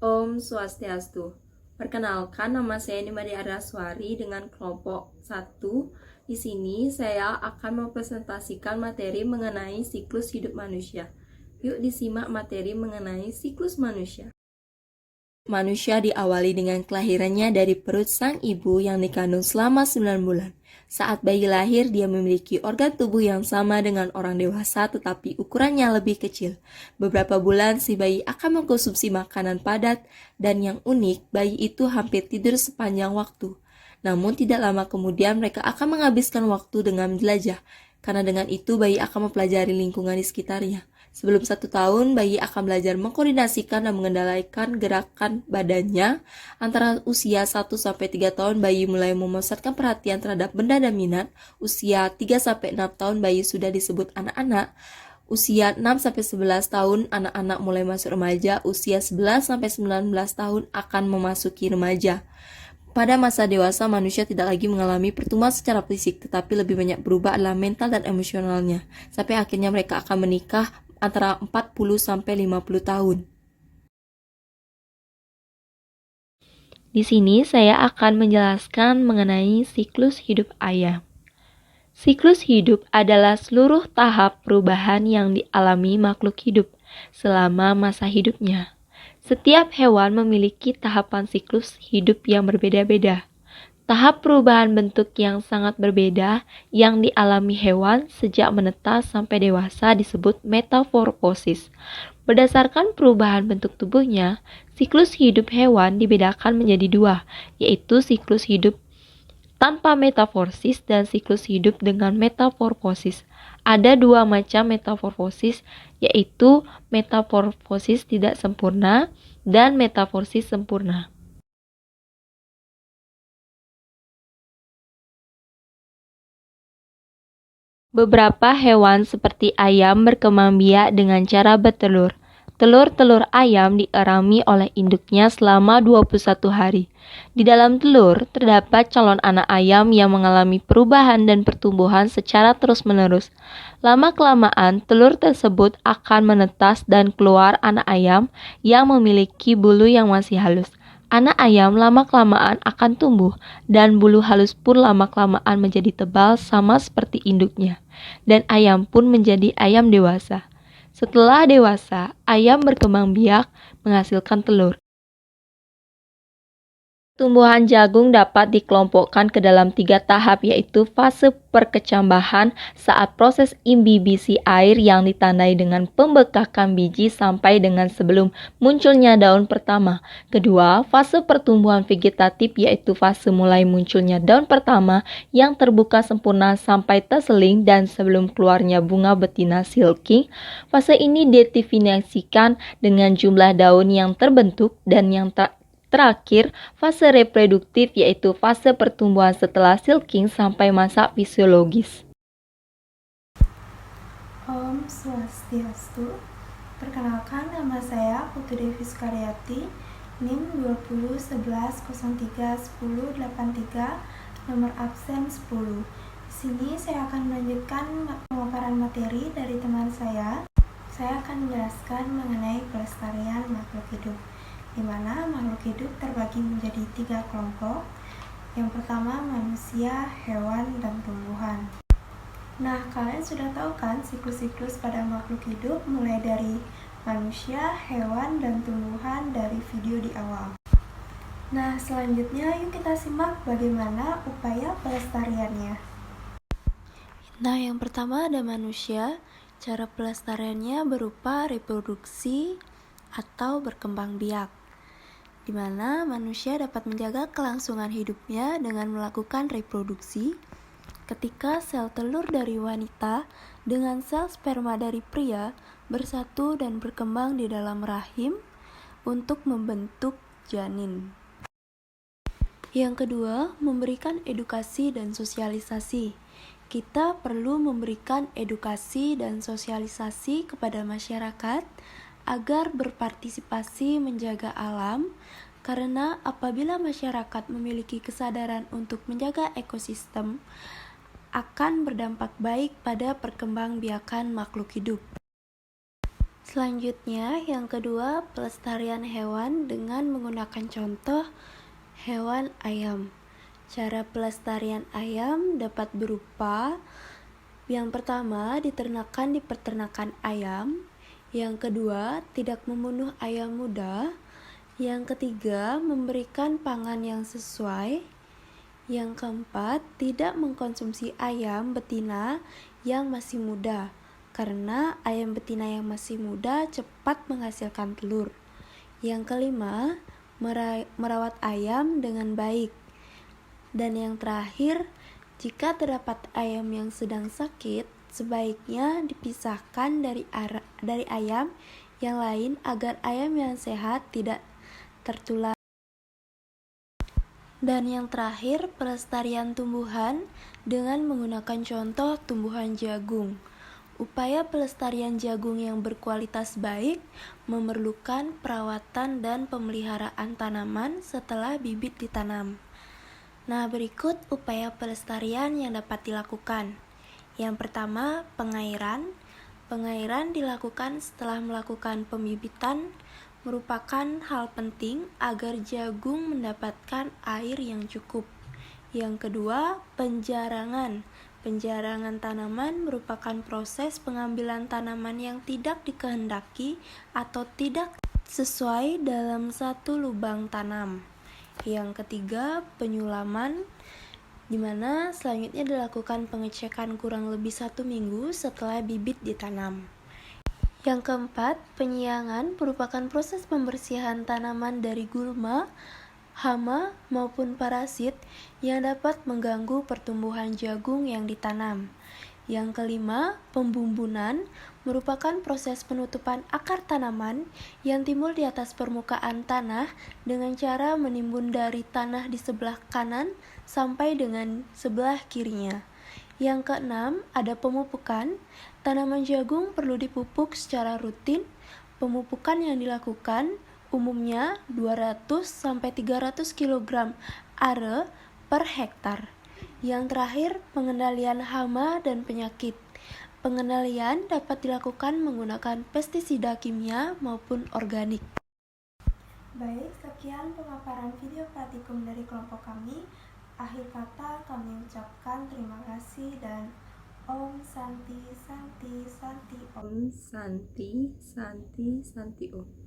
Om Swastiastu. Perkenalkan, nama saya Nimade Araswari dengan kelompok 1. Di sini saya akan mempresentasikan materi mengenai siklus hidup manusia. Yuk disimak materi mengenai siklus manusia. Manusia diawali dengan kelahirannya dari perut sang ibu yang dikandung selama 9 bulan. Saat bayi lahir, dia memiliki organ tubuh yang sama dengan orang dewasa tetapi ukurannya lebih kecil. Beberapa bulan si bayi akan mengkonsumsi makanan padat dan yang unik, bayi itu hampir tidur sepanjang waktu. Namun tidak lama kemudian mereka akan menghabiskan waktu dengan menjelajah. Karena dengan itu bayi akan mempelajari lingkungan di sekitarnya. Sebelum 1 tahun, bayi akan belajar mengkoordinasikan dan mengendalikan gerakan badannya. Antara usia 1-3 tahun, bayi mulai memusatkan perhatian terhadap benda dan minat. Usia 3-6 tahun, bayi sudah disebut anak-anak. Usia 6-11 tahun, anak-anak mulai masuk remaja. Usia 11-19 tahun akan memasuki remaja. Pada masa dewasa, manusia tidak lagi mengalami pertumbuhan secara fisik, tetapi lebih banyak berubah adalah mental dan emosionalnya. Sampai akhirnya mereka akan menikah antara 40-50 tahun. Di sini saya akan menjelaskan mengenai siklus hidup ayam. Siklus hidup adalah seluruh tahap perubahan yang dialami makhluk hidup selama masa hidupnya. Setiap hewan memiliki tahapan siklus hidup yang berbeda-beda. Tahap perubahan bentuk yang sangat berbeda yang dialami hewan sejak menetas sampai dewasa disebut metamorfosis. Berdasarkan perubahan bentuk tubuhnya, siklus hidup hewan dibedakan menjadi 2, yaitu siklus hidup tanpa metamorfosis dan siklus hidup dengan metamorfosis. Ada 2 macam metamorfosis, yaitu metamorfosis tidak sempurna dan metamorfosis sempurna. Beberapa hewan seperti ayam berkembang biak dengan cara bertelur. Telur-telur ayam dierami oleh induknya selama 21 hari. Di dalam telur, terdapat calon anak ayam yang mengalami perubahan dan pertumbuhan secara terus-menerus. Lama-kelamaan, telur tersebut akan menetas dan keluar anak ayam yang memiliki bulu yang masih halus. Anak ayam lama-kelamaan akan tumbuh, dan bulu halus pun lama-kelamaan menjadi tebal sama seperti induknya. Dan ayam pun menjadi ayam dewasa. Setelah dewasa, ayam berkembang biak menghasilkan telur. Tumbuhan jagung dapat dikelompokkan ke dalam 3 tahap, yaitu fase perkecambahan saat proses imbibisi air yang ditandai dengan pembekakan biji sampai dengan sebelum munculnya daun pertama. Kedua, fase pertumbuhan vegetatif, yaitu fase mulai munculnya daun pertama yang terbuka sempurna sampai terseling dan sebelum keluarnya bunga betina silking. Fase ini didefinisikan dengan jumlah daun yang terbentuk, dan yang terakhir, fase reproduktif, yaitu fase pertumbuhan setelah silking sampai masa fisiologis. Om Swastiastu. Perkenalkan, nama saya Putu Devi Sukaryati, NIM 2011031083, nomor absen 10. Di sini saya akan melanjutkan pemaparan materi dari teman saya. Saya akan menjelaskan mengenai pelestarian makhluk hidup, di mana makhluk hidup terbagi menjadi 3 kelompok. Yang pertama, manusia, hewan, dan tumbuhan. Nah, kalian sudah tahu kan siklus-siklus pada makhluk hidup mulai dari manusia, hewan, dan tumbuhan dari video di awal. Nah, selanjutnya yuk kita simak bagaimana upaya pelestariannya. Nah, yang pertama ada manusia. Cara pelestariannya berupa reproduksi atau berkembang biak, di mana manusia dapat menjaga kelangsungan hidupnya dengan melakukan reproduksi. Ketika sel telur dari wanita dengan sel sperma dari pria bersatu dan berkembang di dalam rahim untuk membentuk janin. Yang kedua, memberikan edukasi dan sosialisasi. Kita perlu memberikan edukasi dan sosialisasi kepada masyarakat agar berpartisipasi menjaga alam, karena apabila masyarakat memiliki kesadaran untuk menjaga ekosistem, akan berdampak baik pada perkembangbiakan makhluk hidup. Selanjutnya, yang kedua, pelestarian hewan dengan menggunakan contoh hewan ayam. Cara pelestarian ayam dapat berupa: yang pertama, diternakan di peternakan ayam. Yang kedua, tidak membunuh ayam muda. Yang ketiga, memberikan pangan yang sesuai. Yang keempat, tidak mengkonsumsi ayam betina yang masih muda, karena ayam betina yang masih muda cepat menghasilkan telur. Yang kelima, merawat ayam dengan baik. Dan yang terakhir, jika terdapat ayam yang sedang sakit, sebaiknya dipisahkan dari ayam yang lain agar ayam yang sehat tidak tertular. Dan yang terakhir, pelestarian tumbuhan dengan menggunakan contoh tumbuhan jagung. Upaya pelestarian jagung yang berkualitas baik memerlukan perawatan dan pemeliharaan tanaman setelah bibit ditanam. Nah, berikut upaya pelestarian yang dapat dilakukan. Yang pertama, pengairan. Pengairan dilakukan setelah melakukan pembibitan, merupakan hal penting agar jagung mendapatkan air yang cukup. Yang kedua, penjarangan. Penjarangan tanaman merupakan proses pengambilan tanaman yang tidak dikehendaki atau tidak sesuai dalam satu lubang tanam. Yang ketiga, penyulaman, di mana selanjutnya dilakukan pengecekan kurang lebih 1 minggu setelah bibit ditanam. Yang keempat, penyiangan merupakan proses pembersihan tanaman dari gulma, hama, maupun parasit yang dapat mengganggu pertumbuhan jagung yang ditanam. Yang kelima, pembumbunan merupakan proses penutupan akar tanaman yang timbul di atas permukaan tanah dengan cara menimbun dari tanah di sebelah kanan sampai dengan sebelah kirinya. Yang keenam, ada pemupukan. Tanaman jagung perlu dipupuk secara rutin. Pemupukan yang dilakukan umumnya 200-300 kg are per hektar. Yang terakhir, pengendalian hama dan penyakit. Pengendalian dapat dilakukan menggunakan pestisida kimia maupun organik. Baik, sekian pemaparan video praktikum dari kelompok kami. Akhir kata kami ucapkan terima kasih dan Om Santi Santi Santi Om. Om Santi Santi Santi Om.